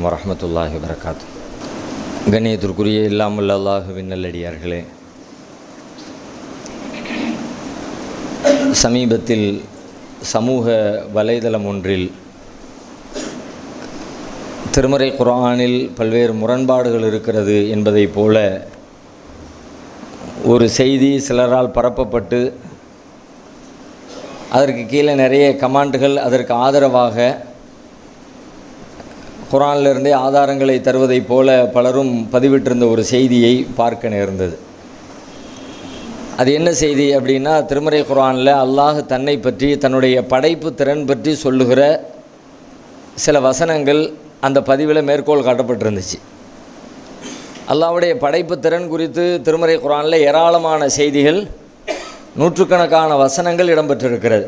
வரஹ்மத்துல்லாஹி வபரகாத்து. கண்ணியத்திற்குரிய இல்லாமல் அல்லாஹுவின் நல்லடியார்களே, சமீபத்தில் சமூக வலைதளம் ஒன்றில் திருமறை குர்ஆனில் பல்வேறு முரண்பாடுகள் இருக்கிறது என்பதைப் போல ஒரு செய்தி சிலரால் பரப்பப்பட்டு அதற்கு கீழே நிறைய கமெண்டுகள் அதற்கு ஆதரவாக குர்ஆனிலிருந்தே ஆதாரங்களை தருவதைப் போல பலரும் பதிவிட்டிருந்த ஒரு செய்தியை பார்க்க நேர்ந்தது. அது என்ன செய்தி அப்படின்னா, திருமறை குர்ஆனில் அல்லாஹ் தன்னை பற்றி தன்னுடைய படைப்பு திறன் பற்றி சொல்லுகிற சில வசனங்கள் அந்த பதிவில் மேற்கோள் காட்டப்பட்டிருந்துச்சு. அல்லாஹ்வுடைய படைப்பு திறன் குறித்து திருமறை குர்ஆனில் ஏராளமான செய்திகள், நூற்றுக்கணக்கான வசனங்கள் இடம்பெற்றிருக்கிறது.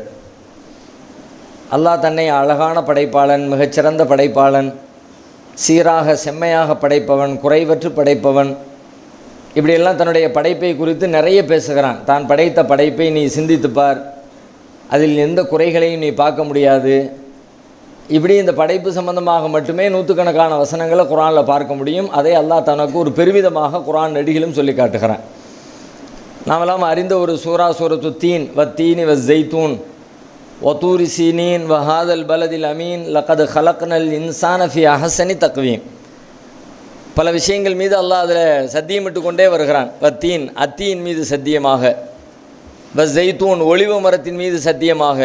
அல்லாஹ் தன்னை அழகான படைப்பாளன், மிகச்சிறந்த படைப்பாளன், சீராக செம்மையாக படைப்பவன், குறைவற்று படைப்பவன், இப்படியெல்லாம் தன்னுடைய படைப்பை குறித்து நிறைய பேசுகிறான். தான் படைத்த படைப்பை நீ சிந்தித்துப்பார், அதில் எந்த குறைகளையும் நீ பார்க்க முடியாது. இப்படி இந்த படைப்பு சம்பந்தமாக மட்டுமே நூற்றுக்கணக்கான வசனங்களை குர்ஆனில் பார்க்க முடியும். அதை அல்லாஹ் தனக்கு ஒரு பெருமிதமாக குர்ஆன் நெடுகிலும் சொல்லி காட்டுகிறான். நாமெல்லாம் அறிந்த ஒரு சூரத்து தீன், வத்தீனி வஸ்ஸைத்தூன் வதூரி சீனீன் வஹாதல் பலதில் அமீன் லகது ஹலக்னல் இன்சான ஃபி அஹ்ஸனி தக்வீம். பல விஷயங்கள் மீது அல்லாஹ் அதில் சத்தியமிட்டு கொண்டே வருகிறான். வத்தீன், அத்தீன் மீது சத்தியமாக, வஸ்ஸைத்தூன், ஒலிவ மரத்தின் மீது சத்தியமாக,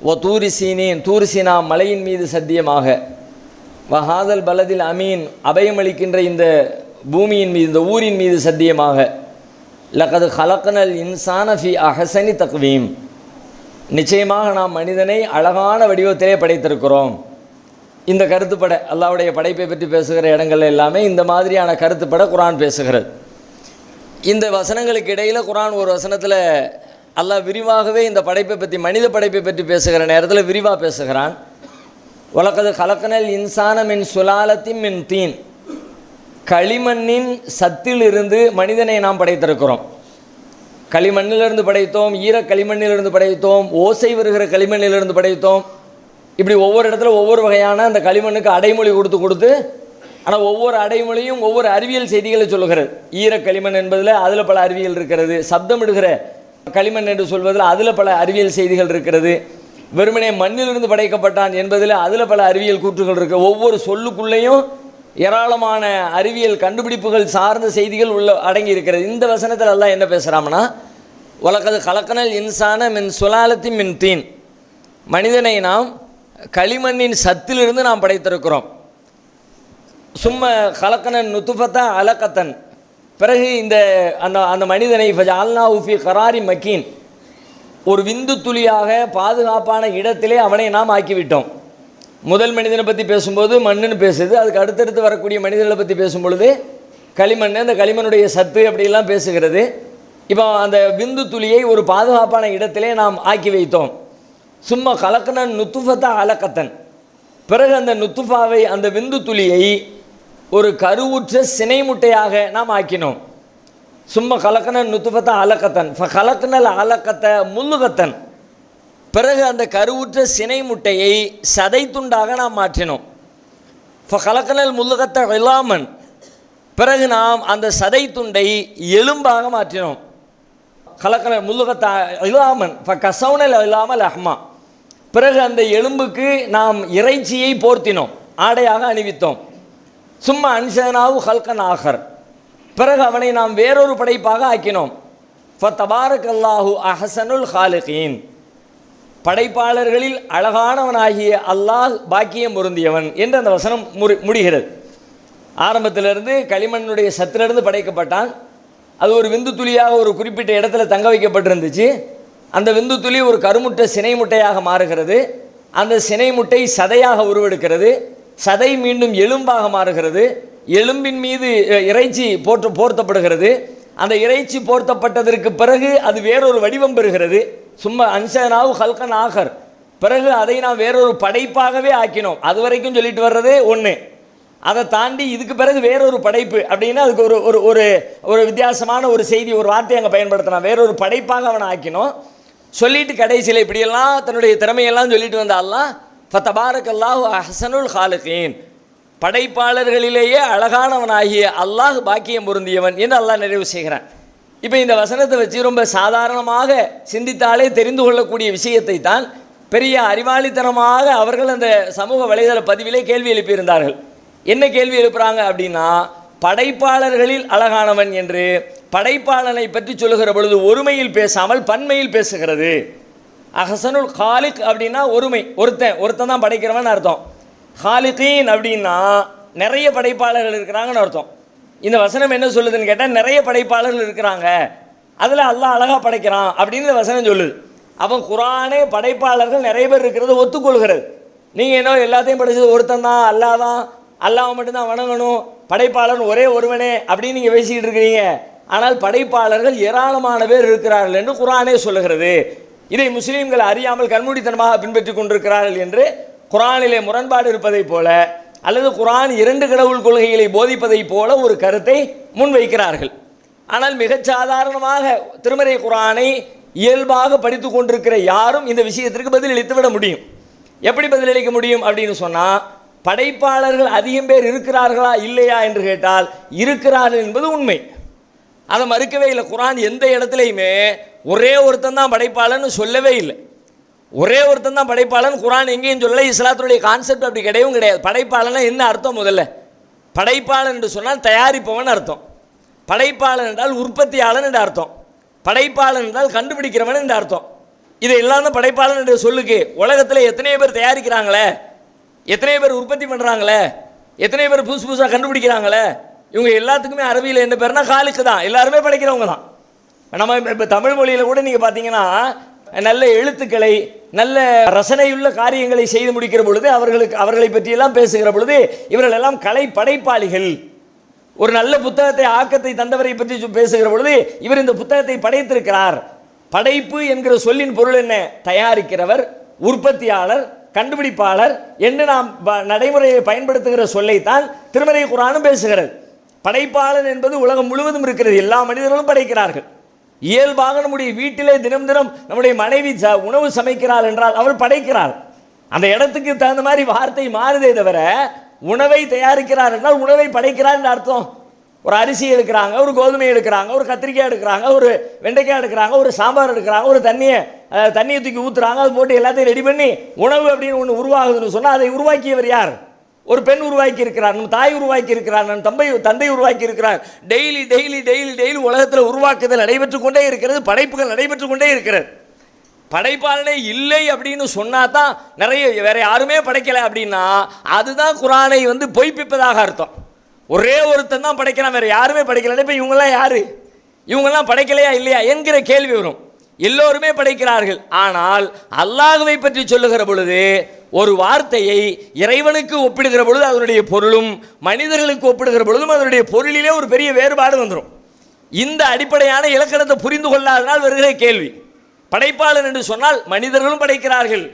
வதூரி சீனீன், தூர் சீனா மலையின் மீது சத்தியமாக, வஹாதல் பலதில் அமீன், அபயமளிக்கின்ற இந்த பூமியின் மீது, இந்த ஊரின் மீது சத்தியமாக, லகது ஹலக்னல் இன்சான ஃபி அஹ்ஸனி தக்வீம், நிச்சயமாக நாம் மனிதனை அழகான வடிவத்திலே படைத்திருக்கிறோம். இந்த கருத்துப்பட அல்லாஹ்வுடைய படைப்பை பற்றி பேசுகிற இடங்கள் எல்லாமே இந்த மாதிரியான கருத்துப்பட குர்ஆன் பேசுகிறது. இந்த வசனங்களுக்கு இடையில் குர்ஆன் ஒரு வசனத்தில் அல்லாஹ் விரிவாகவே இந்த படைப்பை பற்றி, மனித படைப்பை பற்றி பேசுகிற நேரத்தில் விரிவாக பேசுகிறான். வலகது கலக்கனல் இன்சான மின் சுலாலத்தின் மின் தீன், களிமண்ணின் சத்திலிருந்து மனிதனை நாம் படைத்திருக்கிறோம். களிமண்ணிலிருந்து படைத்தோம், ஈர களிமண்ணிலிருந்து படைத்தோம், ஓசை வருகிற களிமண்ணிலிருந்து படைத்தோம். இப்படி ஒவ்வொரு இடத்துல ஒவ்வொரு வகையான அந்த களிமண்ணுக்கு அடைமொழி கொடுத்து ஆனால் ஒவ்வொரு அடைமொழியும் ஒவ்வொரு அறிவியல் செய்திகளை சொல்லுகிறது. ஈர களிமண் என்பதில் அதில் பல அறிவியல் இருக்கிறது. சப்தமிடுகிற களிமண் என்று சொல்வதில் அதில் பல அறிவியல் செய்திகள் இருக்கிறது. வெறுமனே மண்ணிலிருந்து படைக்கப்பட்டான் என்பதில் அதில் பல அறிவியல் கூற்றுகள் இருக்குது. ஒவ்வொரு சொல்லுக்குள்ளேயும் ஏராளமான அறிவியல் கண்டுபிடிப்புகள் சார்ந்த செய்திகள் உள்ள அடங்கி இருக்கிறது. இந்த வசனத்தில் அல்லாஹ் என்ன பேசுகிறான்னா, வலகது கலக்கனல் இன்சான மின் சுலாலத்தின் மின் தீன், மனிதனை நாம் களிமண்ணின் சத்திலிருந்து நாம் படைத்திருக்கிறோம். சும்ம கலக்கனன் நுத்துஃபத்தா அலக்கத்தன், பிறகு இந்த அந்த மனிதனை ஃபஜஅல்னாஹு ஃபீ கராரி மக்கீன், ஒரு விந்து துளியாக பாதுகாப்பான இடத்திலே அவனை நாம் ஆக்கிவிட்டோம். முதல் மனிதனை பற்றி பேசும்போது மண்ணுன்னு பேசுது, அதுக்கு அடுத்தடுத்து வரக்கூடிய மனிதர்களை பற்றி பேசும்பொழுது களிமண், அந்த களிமண்ணுடைய சத்து அப்படிலாம் பேசுகிறது. இப்போ அந்த விந்து துளியை ஒரு பாதுகாப்பான இடத்திலே நாம் ஆக்கி வைத்தோம். சும்மா கலக்கனன் நுத்துஃபத்தா அலக்கத்தன், பிறகு அந்த நுத்துஃபாவை, அந்த விந்து துளியை ஒரு கருவுற்ற சினை முட்டையாக நாம் ஆக்கினோம். சும்மா கலக்கனன் நுத்துஃபத்தா அலக்கத்தன் கலக்கனல் அலக்கத்த முல்லுகத்தன், பிறகு அந்த கருவுற்ற சினை முட்டையை சதை துண்டாக நாம் மாற்றினோம். கலக்கனல் முல்லுகத்த இலாமன், பிறகு நாம் அந்த சதை துண்டை எலும்பாக மாற்றினோம். கலக்கனல் முல்லுகத்த இலாமன் கசவுனல் இலாமல் அஹ்மா, பிறகு அந்த எலும்புக்கு நாம் இறைச்சியை போர்த்தினோம், ஆடையாக அணிவித்தோம். சும்மா அன்சனாவு ஹல்கன் ஆகர், பிறகு அவனை நாம் வேறொரு படைப்பாக ஆக்கினோம். ஃபதபாரக்கல்லாஹு அஹ்ஸனுல் ஹாலிகீன், படைப்பாளர்களில் அழகானவனாகிய அல்லாஹ் பாக்கியம் பொருந்தியவன் என்று அந்த வசனம் முடிகிறது. ஆரம்பத்திலிருந்து களிமண்ணுடைய சத்திலிருந்து படைக்கப்பட்டான். அது ஒரு விந்து துளியாக ஒரு குறிப்பிட்ட இடத்துல தங்க வைக்கப்பட்டிருந்துச்சு. அந்த விந்து துளி ஒரு கருமுட்டை சினை முட்டையாக மாறுகிறது. அந்த சினை முட்டை சதையாக உருவெடுக்கிறது. சதை மீண்டும் எலும்பாக மாறுகிறது. எலும்பின் மீது இறைச்சி போர்த்தப்படுகிறது. அந்த இறைச்சி போர்த்தப்பட்டதற்கு பிறகு அது வேறொரு வடிவம் பெறுகிறது. சும்மா அன்சனாவு ஹல்கன் ஆகர், பிறகு அதை நாம் வேறொரு படைப்பாகவே ஆக்கினோம். அது வரைக்கும் சொல்லிட்டு வர்றதே ஒன்று. அதை தாண்டி இதுக்கு பிறகு வேறொரு படைப்பு அப்படின்னா அதுக்கு ஒரு ஒரு ஒரு வித்தியாசமான ஒரு செய்தி, ஒரு வார்த்தை அங்கே பயன்படுத்தினா, வேறொரு படைப்பாக அவனை ஆக்கினோம். சொல்லிட்டு கடைசியில் இப்படியெல்லாம் தன்னுடைய திறமையெல்லாம் சொல்லிட்டு வந்த அல்லாஹ் ஃபதபாரக்கல்லாஹு அஹ்ஸனுல் ஹாலிகீன், படைப்பாளர்களிலேயே அழகானவனாகிய அல்லாஹ் பாக்கியம் பொருந்தியவன் என்று அல்லாஹ் நிறைவு செய்கிறான். இப்போ இந்த வசனத்தை வச்சு ரொம்ப சாதாரணமாக சிந்தித்தாலே தெரிந்து கொள்ளக்கூடிய விஷயத்தை தான் பெரிய அறிவாளித்தனமாக அவர்கள் அந்த சமூக வலைதள பதிவிலே கேள்வி எழுப்பியிருந்தார்கள். என்ன கேள்வி எழுப்புறாங்க அப்படின்னா, படைப்பாளர்களில் அழகானவன் என்று படைப்பாளனை பற்றி சொல்லுகிற பொழுது ஒருமையில் பேசாமல் பன்மையில் பேசுகிறது. அஹ்சனுல் காலிக் அப்படின்னா ஒருமை, ஒருத்தன் தான் படைக்கிறவன் அர்த்தம். காலிகீன் அப்படின்னா நிறைய படைப்பாளர்கள் இருக்கிறாங்கன்னு அர்த்தம். இந்த வசனம் என்ன சொல்லுதுன்னு கேட்டால், நிறைய படைப்பாளர்கள் இருக்கிறாங்க, அதில் அல்லாஹ் அழகாக படைக்கிறான் அப்படின்னு வசனம் சொல்லுது. அப்போ குர்ஆனே படைப்பாளர்கள் நிறைய பேர் இருக்கிறத ஒத்துக்கொள்கிறது. நீங்கள் என்ன எல்லாத்தையும் படைச்சது ஒருத்தன் தான், அல்லாஹ் தான், அல்லாஹ் மட்டும்தான் வணங்கணும், படைப்பாளர் ஒரே ஒருவனே அப்படின்னு நீங்கள் பேசிக்கிட்டு இருக்கிறீங்க. ஆனால் படைப்பாளர்கள் ஏராளமான பேர் இருக்கிறார்கள் என்று குர்ஆனே சொல்லுகிறது. இதை முஸ்லீம்கள் அறியாமல் கண்மூடித்தனமாக பின்பற்றி கொண்டிருக்கிறார்கள் என்று குர்ஆனிலே முரண்பாடு இருப்பதை போல, அல்லது குர்ஆன் 2 கடவுள் கொள்கைகளை போதிப்பதை போல ஒரு கருத்தை முன்வைக்கிறார்கள். ஆனால் மிகச் சாதாரணமாக திருமறை குர்ஆனை இயல்பாக படித்து கொண்டிருக்கிற யாரும் இந்த விஷயத்திற்கு பதிலளித்து விட முடியும். எப்படி பதிலளிக்க முடியும் அப்படின்னு சொன்னால், படைப்பாளர்கள் அதிகம் பேர் இருக்கிறார்களா இல்லையா என்று கேட்டால் இருக்கிறார்கள் என்பது உண்மை, அதை மறுக்கவே இல்லை. குர்ஆன் எந்த இடத்துலையுமே ஒரே ஒருத்தன் தான் படைப்பாளன்னு சொல்லவே இல்லை. ஒரே ஒருத்தன் தான் படைப்பாளன் குர்ஆன் எங்கேயும் சொல்லலை. இஸ்லாத்துடைய கான்செப்ட் அப்படி கிடையவும் கிடையாது. படைப்பாளனா என்ன அர்த்தம்? முதல்ல படைப்பாளன் என்று சொன்னால் தயாரிப்பவன் அர்த்தம். படைப்பாளன் என்றால் உற்பத்தியாளன் என்று அர்த்தம். படைப்பாளன் என்றால் கண்டுபிடிக்கிறவன் என்று அர்த்தம். இதை எல்லாம் தான் படைப்பாளன் என்று சொல்லுக்கு. உலகத்தில் எத்தனையோ பேர் தயாரிக்கிறாங்களே, எத்தனையோ பேர் உற்பத்தி பண்ணுறாங்களே, எத்தனையோ பேர் புதுசு புதுசாக கண்டுபிடிக்கிறாங்களே, இவங்க எல்லாத்துக்குமே அரபியில் என்ன பேர்னா காலுக்கு தான், எல்லாருமே படைக்கிறவங்க தான். நம்ம இப்போ தமிழ் மொழியில் கூட நீங்கள் பார்த்தீங்கன்னா நல்ல எழுத்துக்களை, நல்ல ரசனையுள்ள காரியங்களை செய்து முடிக்கிற பொழுது அவர்களை பற்றியெல்லாம் பேசுகிற பொழுது இவர்கள் எல்லாம் கலை படைப்பாளிகள். ஒரு நல்ல புத்தகத்தை ஆக்கத்தை தந்தவரை பற்றி பேசுகிற பொழுது இவர் இந்த புத்தகத்தை படைத்திருக்கிறார். படைப்பு என்கிற சொல்லின் பொருள் என்ன? தயாரிக்கிறவர், உற்பத்தியாளர், கண்டுபிடிப்பாளர் என்று நாம் நடைமுறையை பயன்படுத்துகிற சொல்லைத்தான் திருமறை குர்ஆனும் பேசுகிறது. படைப்பாளன் என்பது உலகம் முழுவதும் இருக்கிறது, எல்லா மனிதர்களும் படைக்கிறார்கள். இயல்பாக நம்முடைய வீட்டிலே தினம் தினம் நம்முடைய மனைவி உணவு சமைக்கிறாள் என்றால் அவள் படைக்கிறாள். அந்த இடத்துக்கு தகுந்த மாதிரி வார்த்தை மாறுதே தவிர, உணவை தயாரிக்கிறார் என்றால் உணவை படைக்கிறார் என்று அர்த்தம். ஒரு அரிசி எடுக்கிறாங்க, ஒரு கோதுமை எடுக்கிறாங்க, ஒரு கத்திரிக்காய் எடுக்கிறாங்க, ஒரு வெண்டைக்காய் எடுக்கிறாங்க, ஒரு சாம்பார் எடுக்கிறாங்க, ஒரு தண்ணியை தூக்கி ஊற்றுறாங்க, அது போட்டு எல்லாத்தையும் ரெடி பண்ணி உணவு அப்படின்னு ஒன்று உருவாகுதுன்னு சொன்னால் அதை உருவாக்கியவர் யார்? ஒரு பெண் உருவாக்கி இருக்கிறார், நம் தாய் உருவாக்கி இருக்கிறார், நம் தந்தை உருவாக்கி இருக்கிறார். டெய்லி டெய்லி டெய்லி டெய்லி உலகத்தில் உருவாக்குதல் நடைபெற்று கொண்டே இருக்கிறது, படைப்புகள் நடைபெற்று கொண்டே இருக்கிறது. படைப்பாளனே இல்லை அப்படின்னு சொன்னா தான் நிறைய, வேற யாருமே படைக்கலை அப்படின்னா அதுதான் குர்ஆனை பொய்ப்பிப்பதாக அர்த்தம். ஒரே ஒருத்தன் தான் படைக்கிறான், வேற யாருமே படைக்கல. இப்போ இவங்கெல்லாம் யாரு? இவங்கெல்லாம் படைக்கலையா இல்லையா என்கிற கேள்வி வரும். எல்லோருமே படைக்கிறார்கள். ஆனால் அல்லாஹ்வை பற்றி சொல்லுகிற பொழுது ஒரு வார்த்தையை இறைவனுக்கு ஒப்பிடுகிற பொழுது அதனுடைய பொருளும், மனிதர்களுக்கு ஒப்பிடுகிற பொழுதும் அதனுடைய பொருளிலே ஒரு பெரிய வேறுபாடு வந்துடும். இந்த அடிப்படையான இலக்கணத்தை புரிந்து கொள்ளாதனால் வருகிற கேள்வி. படைப்பாளன் என்று சொன்னால் மனிதர்களும் படைக்கிறார்கள்,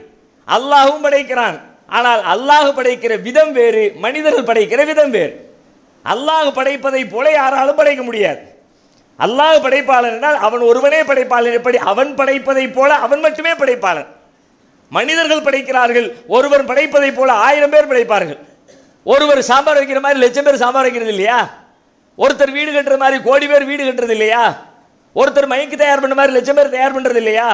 அல்லாஹும் படைக்கிறான். ஆனால் அல்லாஹ் படைக்கிற விதம் வேறு, மனிதர்கள் படைக்கிற விதம் வேறு. அல்லாஹ் படைப்பதை போல யாராலும் படைக்க முடியாது. அல்லாஹ் படைப்பாளன் என்றால் அவன் ஒருவனே படைப்பாளன். எப்படி? அவன் படைப்பதை போல அவன் மட்டுமே படைப்பாளன். மனிதர்கள் படைக்கிறார்கள், ஒருவர் படைப்பதை போல 1000 பேர் படைப்பார்கள். ஒருவர் சாம்பார் வைக்கிற மாதிரி 1,00,000 பேர் சாம்பார் வைக்கிறது இல்லையா? ஒருத்தர் வீடு கட்டுற மாதிரி 1,00,00,000 பேர் வீடு கட்டுறது இல்லையா? ஒருத்தர் மைக்கு தயார் பண்ண மாதிரி 1,00,000 பேர் தயார் பண்றது இல்லையா?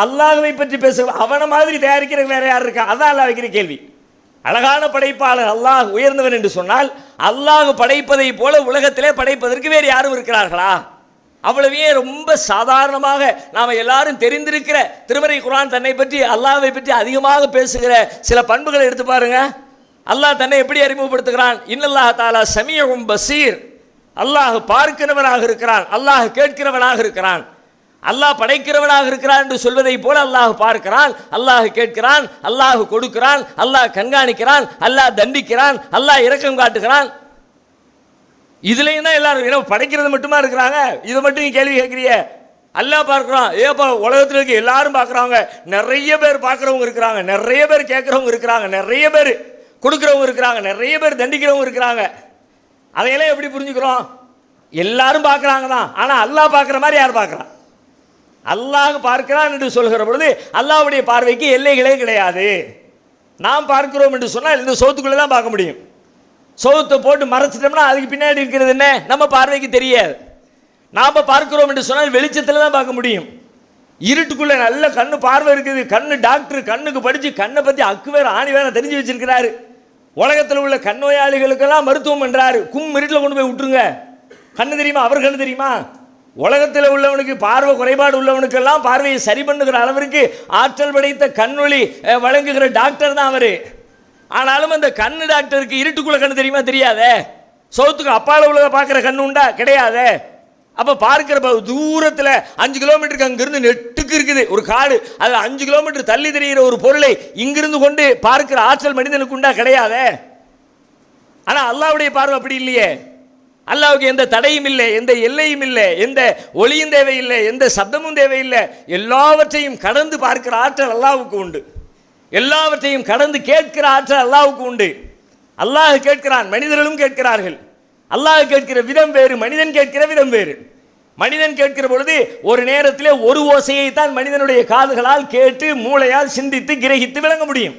அல்லாஹ்வை பற்றி பேச அவன மாதிரி தயாரிக்கிற வேற யார் இருக்கா? அதான் அல்லாஹ் வைக்கிற கேள்வி. அழகான படைப்பாளர் அல்லாஹ் உயர்ந்தவன் என்று சொன்னால் அல்லாஹ் படைப்பதை போல உலகத்திலே படைப்பதற்கு வேறு யாரும் இருக்கிறார்களா? அவ்வளவே ரொம்ப சாதாரணமாக நாம் எல்லாரும் தெரிந்திருக்கிற திருமறை குர்ஆன் தன்னை பற்றி, அல்லாஹ்வை பற்றி அதிகமாக பேசுகிற சில பண்புகளை எடுத்து பாருங்க. அல்லாஹ் தன்னை எப்படி அறிமுகப்படுத்துகிறான்? இன்னல்லாஹ் தஆலா சமீஉம் பஸீர். அல்லாஹ் பார்க்கிறவனாக இருக்கிறான், அல்லாஹ் கேட்கிறவனாக இருக்கிறான். அல்லாஹ் படைக்கிறவனாக இருக்கிறான் என்று சொல்வதை போல அல்லாஹ் பார்க்கிறான், அல்லாஹ் கேட்கிறான், அல்லாஹ் கொடுக்கிறான், அல்லாஹ் கண்காணிக்கிறான், அல்லாஹ் தண்டிக்கிறான், அல்லாஹ் இரக்கம் காட்டுகிறான். இதுலையும் தான் எல்லாரும் படைக்கிறது மட்டுமா இருக்கிறாங்க. இதை மட்டும் நீ கேள்வி கேட்கிறிய? அல்லாஹ் பார்க்குறான். ஏப்பா உலகத்தில் இருக்க எல்லாரும் பார்க்குறாங்க, நிறைய பேர் பார்க்குறவங்க இருக்கிறாங்க, நிறைய பேர் கேட்குறவங்க இருக்கிறாங்க, நிறைய பேர் கொடுக்குறவங்க இருக்கிறாங்க, நிறைய பேர் தண்டிக்கிறவங்க இருக்கிறாங்க. அதையெல்லாம் எப்படி புரிஞ்சுக்கிறோம்? எல்லாரும் பார்க்குறாங்க தான். ஆனால் அல்லாஹ் பார்க்குற மாதிரி யார் பார்க்குறான்? அல்லாஹ் பார்க்கிறான் என்று சொல்கிற பொழுது அல்லாஹ்வுடைய பார்வைக்கு எல்லைகளே கிடையாது. நாம் பார்க்கிறோம் என்று சொன்னால் இந்த சோத்துக்குள்ளே தான் பார்க்க முடியும். சோத்தை போட்டு மறைச்சிட்டோம்னா அதுக்கு பின்னாடி இருக்கிறது என்ன நம்ம பார்வைக்கு தெரியாது. நாம் பார்க்கிறோம் என்று சொன்னால் வெளிச்சத்தில் தான் பார்க்க முடியும். இருட்டுக்குள்ளே நல்ல கண்ணு பார்வை இருக்குது. கண்ணு டாக்டர் கண்ணுக்கு படித்து கண்ணை பற்றி அக்கு வேறு ஆணி வேற தெரிஞ்சு வச்சிருக்கிறாரு. உலகத்தில் உள்ள கண் நோயாளிகளுக்கெல்லாம் மருத்துவம் பண்ணுறாரு. இருட்டில் கொண்டு போய் விட்டுருங்க. கண்ணு தெரியுமா? அவர் கண்ணு தெரியுமா? உலகத்தில் உள்ளவனுக்கு பார்வை குறைபாடு உள்ளவனுக்கெல்லாம் பார்வையை சரி பண்ணுகிற அளவிற்கு ஆற்றல் படைத்த கண்ணொளி வழங்குகிற டாக்டர் தான் அவர். ஆனாலும் அந்த கண்ணு டாக்டருக்கு இருட்டுக்குள்ள கண்ணு தெரியுமா? தெரியாதே. சோத்துக்கு அப்பால உள்ள பார்க்குற கண்ணு உண்டா? கிடையாதே. அப்போ பார்க்கிற தூரத்தில் 5 கிலோமீட்டருக்கு அங்கிருந்து நெட்டுக்கு இருக்குது ஒரு காடு, அதில் 5 கிலோமீட்டர் தள்ளி தெரிகிற ஒரு பொருளை இங்கிருந்து கொண்டு பார்க்கிற ஆற்றல் மனிதனுக்கு உண்டா? கிடையாதே. ஆனால் அல்லாஹ்வுடைய பார்வை அப்படி இல்லையே. அல்லாஹ்வுக்கு எந்த தடையும் இல்லை, எந்த எல்லையும் இல்லை, எந்த ஒளியும் தேவையில்லை, எந்த சப்தமும் தேவையில்லை. எல்லாவற்றையும் கடந்து பார்க்கிற ஆற்றல் அல்லாஹ்வுக்கு உண்டு. எல்லாவற்றையும் கடந்து கேட்கிற ஆற்றல் அல்லாஹ்வுக்கு உண்டு. அல்லாஹ் கேட்கிறான், மனிதர்களும் கேட்கிறார்கள். அல்லாஹ் கேட்கிற விதம் வேறு, மனிதன் கேட்கிற விதம் வேறு. மனிதன் கேட்கிற பொழுது ஒரு நேரத்தில் ஒரு ஓசையை தான் மனிதனுடைய காதுகளால் கேட்டு மூளையால் சிந்தித்து கிரகித்து விளங்க முடியும்.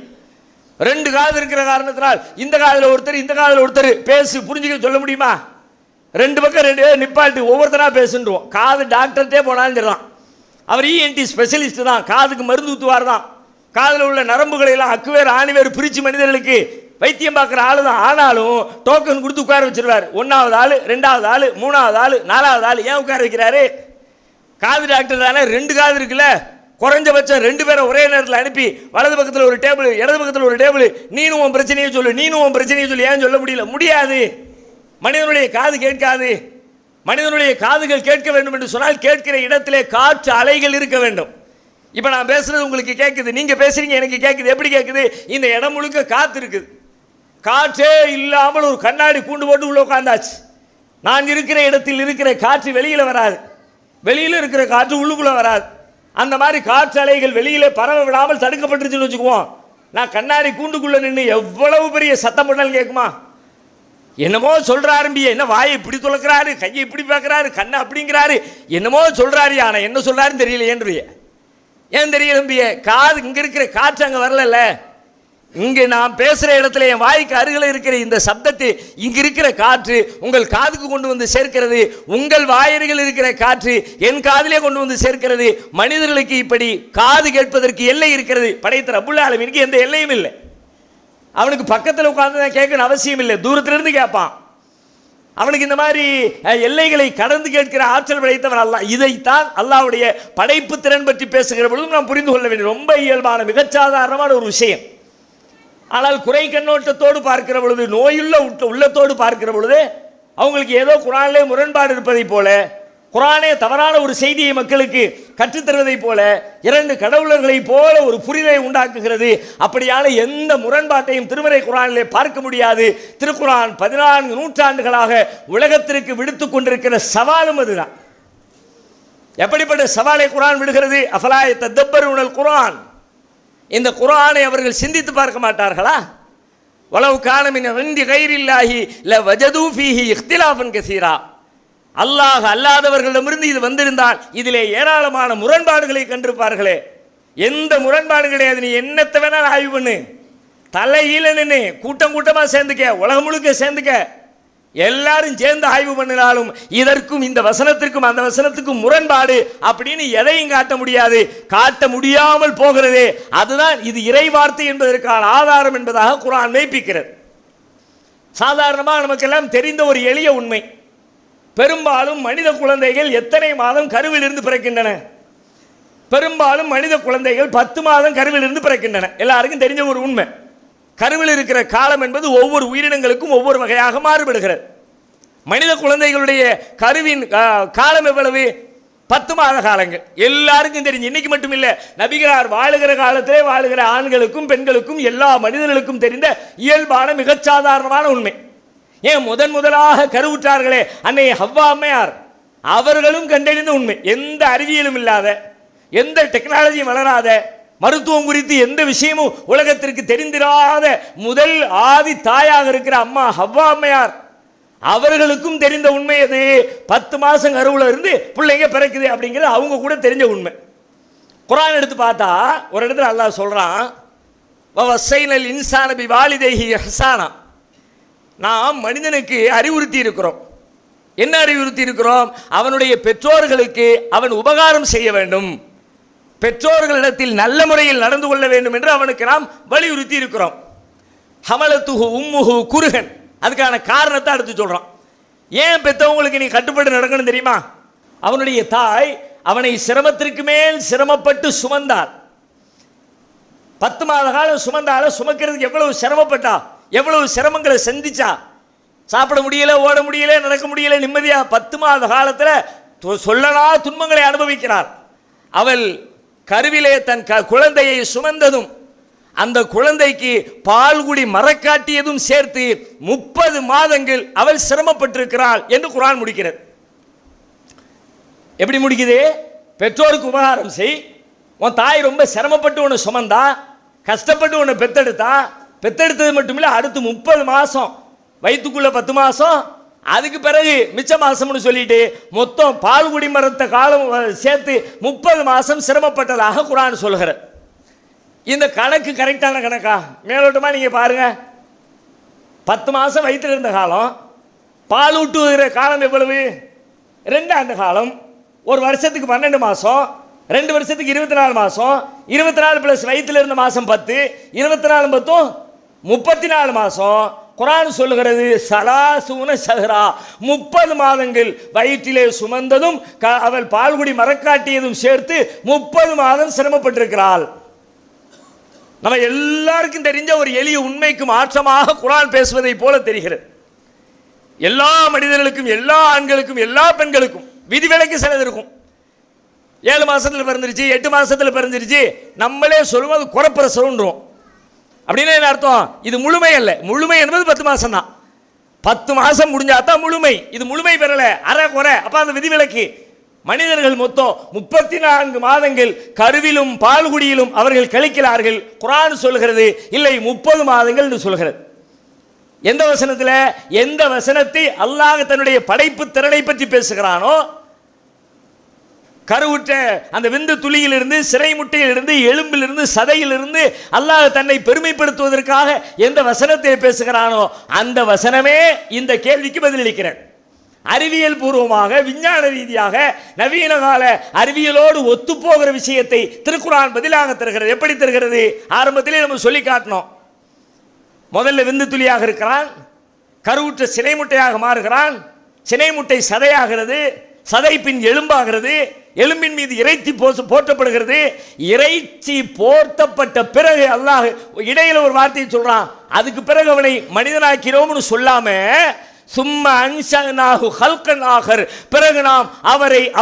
2 காது இருக்கிற காரணத்தினால் இந்த காதில் ஒருத்தர் இந்த காதில் ஒருத்தர் பேசு புரிஞ்சுக்க சொல்ல முடியுமா? 2 பக்கம் 2 பேர் நிப்பாட்டு ஒவ்வொருத்தரா பேசுன்றோம். காது டாக்டர்கிட்டே போனாலும் சரிதான், அவர் இஎன்டி ஸ்பெஷலிஸ்ட் தான், காதுக்கு மருந்து ஊற்றுவார் தான், காதில் உள்ள நரம்புகளை எல்லாம் அக்குவேர் ஆணிவேர் பிரித்து மனிதர்களுக்கு வைத்தியம் பார்க்குற ஆளு தான். ஆனாலும் டோக்கன் கொடுத்து உட்கார வச்சிருவார். 1வது ஆள், 2வது ஆள், 3வது ஆள், 4வது ஆள். ஏன் உட்கார வைக்கிறாரு? காது டாக்டர் தானே. 2 காது இருக்குல்ல, குறைஞ்சபட்சம் 2 பேரை ஒரே நேரத்தில் அனுப்பி வலது பக்கத்தில் ஒரு டேபிள் இடது பக்கத்தில் ஒரு டேபிள், நீனும் உன் பிரச்சனையை சொல்லு, நீனும் உன் பிரச்சனையை சொல்லு. ஏன் சொல்ல முடியல? முடியாது. மனிதனுடைய காது கேட்காது. மனிதனுடைய காதுகள் கேட்க வேண்டும் என்று சொன்னால் கேட்கிற இடத்திலே காற்று அலைகள் இருக்க வேண்டும். இப்போ நான் பேசுறது உங்களுக்கு கேட்குது, நீங்கள் பேசுறீங்க, எனக்கு கேட்குது. எப்படி கேட்குது? இந்த இடம் முழுக்க காற்று இருக்குது. காற்றே இல்லாமல் ஒரு கண்ணாடி கூண்டு போட்டு உள்ள உட்காந்தாச்சு. நான் இருக்கிற இடத்தில் இருக்கிற காற்று வெளியில் வராது, வெளியில் இருக்கிற காற்று உள்ளுக்குள்ளே வராது. அந்த மாதிரி காற்று அலைகள் வெளியிலே பரவ விடாமல் தடுக்கப்பட்டுருச்சுன்னு வச்சுக்குவோம். நான் கண்ணாடி கூண்டுக்குள்ளே நின்று எவ்வளவு பெரிய சத்தம் போட்டாலும் கேட்குமா? என்னமோ சொல்கிறாரும்பிய, என்ன வாயை இப்படி துளக்கிறாரு, கையை இப்படி பார்க்குறாரு, கண்ணை அப்படிங்கிறாரு, என்னமோ சொல்கிறாரு. ஆனால் என்ன சொல்கிறாருன்னு தெரியலையேன்றிய. ஏன் தெரியலம்பிய? காது இங்கே இருக்கிற காற்று அங்கே வரல. இங்கே நான் பேசுகிற இடத்துல என் வாய்க்கு அருகில் இருக்கிற இந்த சப்தத்தை இங்கே இருக்கிற காற்று உங்கள் காதுக்கு கொண்டு வந்து சேர்க்கிறது. உங்கள் வாயருகில் இருக்கிற காற்று என் காதிலே கொண்டு வந்து சேர்க்கிறது. மனிதர்களுக்கு இப்படி காது கேட்பதற்கு எல்லை இருக்கிறது. படைத்த ரப்புல் ஆலமீனுக்கு எந்த எல்லையும் இல்லை. அவனுக்கு பக்கத்தில் உட்கார்ந்து தான் கேட்கணும் அவசியம் இல்லை, தூரத்திலிருந்து கேட்பான். அவனுக்கு இந்த மாதிரி எல்லைகளை கடந்து கேட்கிற ஆற்றல் படைத்தவன் அல்லாஹ். இதைத்தான் அல்லாஹ்வுடைய படைப்பு திறன் பற்றி பேசுகிற பொழுது நாம் புரிந்து கொள்ள வேண்டும். ரொம்ப இயல்பான மிகச்சாதாரணமான ஒரு விஷயம். ஆனால் குறை கண்ணோட்டத்தோடு பார்க்கிற பொழுது, நோயுள்ள உள்ளத்தோடு பார்க்கிற பொழுது அவங்களுக்கு ஏதோ குரானிலே முரண்பாடு இருப்பதை போல, குரானே தவறான ஒரு செய்தியை மக்களுக்கு கற்றுத்தருவதை போல, 2 கடவுளர்களை போல ஒரு புரிதலை உண்டாக்குகிறது. அப்படியான எந்த முரண்பாட்டையும் திருமறை குரானிலே பார்க்க முடியாது. திருக்குரான் 14 நூற்றாண்டுகளாக உலகத்திற்கு விடுத்து கொண்டிருக்கிற சவாலும் அதுதான். எப்படிப்பட்ட சவாலை குரான் விடுகிறது? அஃபலா யததப்பருனல் குரான், இந்த குரானை அவர்கள் சிந்தித்து பார்க்க மாட்டார்களா? வலவ் கான மின் இன்தி கைரில்லாஹி லவஜது ஃபீஹி இக்திலாஃபன் கஸீரா, அல்லாஹ் அல்லாதவர்களிடமிருந்து இது வந்திருந்தால் இதிலே ஏராளமான முரண்பாடுகளை கண்டிருப்பார்களே. எந்த முரண்பாடு கிடையாது. நீ என்னத்தை வேணாலும் ஆய்வு பண்ணு, தலையில நின்று கூட்டம் கூட்டமாக சேர்ந்துக்க, உலகம் முழுக்க சேர்ந்துக்க, எல்லாரும் சேர்ந்து ஆய்வு பண்ணினாலும் இதற்கும் இந்த வசனத்திற்கும் அந்த வசனத்துக்கும் முரண்பாடு அப்படின்னு எதையும் காட்ட முடியாது. காட்ட முடியாமல் போகிறதே அதுதான் இது இறை வார்த்தை என்பதற்கான ஆதாரம் என்பதாக குர்ஆன் மெய்ப்பிக்கிறது. சாதாரணமாக நமக்கெல்லாம் தெரிந்த ஒரு எளிய உண்மை, பெரும்பாலும் மனித குழந்தைகள் எத்தனை மாதம் கருவில் இருந்து பிறக்கின்றன? பெரும்பாலும் மனித குழந்தைகள் 10 மாதம் கருவில் இருந்து பிறக்கின்றன. எல்லாருக்கும் தெரிஞ்ச ஒரு உண்மை. கருவில் இருக்கிற காலம் என்பது ஒவ்வொரு உயிரினங்களுக்கும் ஒவ்வொரு வகையாக மாறுபடுகிறது. மனித குழந்தைகளுடைய கருவின் காலம் எவ்வளவு? 10 மாத காலங்கள். எல்லாருக்கும் தெரிஞ்சு, இன்னைக்கு மட்டும் இல்லை, நபிகளார் வாழுகிற காலத்திலே வாழுகிற ஆண்களுக்கும் பெண்களுக்கும் எல்லா மனிதர்களுக்கும் தெரிந்த இயல்பான மிகச்சாதாரணமான உண்மை. ஏன் முதலாக கருவுற்றார்களே அன்னை ஹவ்வா அம்மையார், அவர்களும் கண்டறிந்த உண்மை. எந்த அறிவியலும் இல்லாத, எந்த டெக்னாலஜியும் வளராத, மருத்துவம் குறித்து எந்த விஷயமும் உலகத்திற்கு தெரிந்திராத முதல் ஆதி தாயாக இருக்கிற அம்மா ஹவ்வா அம்மையார், அவர்களுக்கும் தெரிந்த உண்மை அது. 10 மாதம் கருவில் இருந்து பிள்ளைங்க பிறக்குது அப்படிங்கிறது அவங்க கூட தெரிஞ்ச உண்மை. குர்ஆன் எடுத்து பார்த்தா ஒரு இடத்துல அல்லாஹ் சொல்றான், வவஸ்ஸைனல் இன்சான பிவாலிதைஹி இஹ்சானா, நாம் மனிதனுக்கு அறிவுறுத்தி இருக்கிறோம். என்ன அறிவுறுத்தி இருக்கிறோம்? அவனுடைய பெற்றோர்களுக்கு அவன் உபகாரம் செய்ய வேண்டும், பெற்றோர்களிடத்தில் நல்ல முறையில் நடந்து கொள்ள வேண்டும் என்று அவனுக்கு நாம் வலியுறுத்தி இருக்கிறோம். ஹமலத்துஹு உம்முஹு குருகன், அதுக்கான காரணத்தை அடுத்து சொல்றான். ஏன் பெற்றவங்களுக்கு நீ கட்டுப்பட்டு நடக்கணும் தெரியுமா? அவனுடைய தாய் அவனை சிரமத்திற்கு மேல் சிரமப்பட்டு சுமந்தார். 10 மாத காலம் சுமந்தால, சுமக்கிறதுக்கு எவ்வளவு சிரமப்பட்டா, எவ்வளவு சிரமங்களை சந்திச்சா. சாப்பிட முடியல, ஓட முடியல, நடக்க முடியல, நிம்மதியா 10 மாத காலத்தில் சொல்லலா துன்பங்களை அனுபவிக்கிறார். அவள் கருவிலே தன் குழந்தையை சுமந்ததும் அந்த குழந்தைக்கு பால்குடி மரக்காட்டியதும் சேர்த்து 30 மாதங்கள் அவள் சிரமப்பட்டிருக்கிறாள் என்று குர்ஆன் முடிக்கிறது. எப்படி முடிக்குது? பெற்றோருக்கு உபகாரம் செய், உன் தாய் ரொம்ப சிரமப்பட்டு உன்னை சுமந்தா, கஷ்டப்பட்டு உன்னை பெத்தெடுத்தா, பெத்தெடுத்தது மட்டுமில்லை அடுத்து 30 மாதம் வயிற்றுக்குள்ள 10 மாதம், அதுக்கு பிறகு மிச்ச மாசம்னு சொல்லிட்டு மொத்தம் பால்குடி மரத்த காலம் சேர்த்து 30 மாதம் சிரமப்பட்டதாக குர்ஆன் சொல்லுகிற. இந்த கணக்கு கரெக்டான கணக்கா? மேலோட்டமாக நீங்கள் பாருங்க. 10 மாதம் வயிற்றில் இருந்த காலம், பால் ஊட்டுகிற காலம் எவ்வளவு? 2 ஆண்டு காலம். ஒரு வருஷத்துக்கு 12 மாதம், 2 வருஷத்துக்கு 24 மாதம், 24 + வயிற்றில் இருந்த மாதம் 10, 24 10 34 மாதம். குர்ஆன் சொல்லுகிறது சலாசூன ஷஹ்ரா, 30 மாதங்கள் வயிற்றிலே சுமந்ததும் அவள் பால்குடி மரக்காட்டியதும் சேர்த்து 30 மாதம் சிரமப்பட்டிருக்கிறாள். நம்ம எல்லாருக்கும் தெரிஞ்ச ஒரு எளிய உண்மைக்கு மாற்றமாக குர்ஆன் பேசுவதை போல தெரிகிறது. எல்லா மனிதர்களுக்கும், எல்லா ஆண்களுக்கும், எல்லா பெண்களுக்கும் விதிவிலக்கு சிலது இருக்கும். 7 மாசத்துல பிறந்துருச்சு, 8 மாசத்துல பிறந்துருச்சு, நம்மளே சொல்லுவோம் அது குறப்பிரசவம்ன்றோம். அப்படின்னு என்ன அர்த்தம்? இது முழுமை அல்ல. முழுமை என்பது 10 மாசம் தான். 10 மாசம் முடிஞ்சாதான் முழுமை. இது முழுமை பெறல, அரை குறை. அப்ப அந்த விதிவிலக்கு. மனிதர்கள் மொத்தம் 34 மாதங்கள் கருவிலும் பால்குடியிலும் அவர்கள் கழிக்கிறார்கள். குர்ஆன் சொல்கிறது இல்லை 30 மாதங்கள் என்று சொல்கிறது. எந்த வசனத்தில்? எந்த வசனத்தை அல்லாஹ் தன்னுடைய படைப்பு திறனை பற்றி பேசுகிறானோ, கருவுற்ற அந்த விந்து துளியிலிருந்து, சிறை முட்டையிலிருந்து, எலும்பிலிருந்து, சதையிலிருந்து அல்லாஹ் தன்னை பெருமைப்படுத்துவதற்காக எந்த வசனத்தை பேசுகிறானோ அந்த வசனமே இந்த கேள்விக்கு பதிலளிக்கிறார். அறிவியல் பூர்வமாக, விஞ்ஞான ரீதியாக, நவீன கால அறிவியலோடு ஒத்துப்போகிற விஷயத்தை திருக்குர்ஆன் பதிலாக தருகிறது. எப்படி தருகிறது? ஆரம்பத்திலே நம்ம சொல்லி காட்டினோம். முதல்ல விந்து துளியாக இருக்கிறான், கருவுற்ற சினை முட்டையாக மாறுகிறான், சினை முட்டை சதையாகிறது, சதை பின் எலும்பாகிறது, எலும்பின் மீது இறைச்சி போர்த்தப்படுகிறது. இறைச்சி போர்த்தப்பட்ட பிறகு அல்லாஹ் இடையில ஒரு வார்த்தையை சொல்றான். அதுக்கு பிறகு அவனை மனிதனாக்கிறோம்னு சொல்லாம சும்மா அன்ஷஅனாஹு ஹல்கன் ஆகர், பிறகு நாம்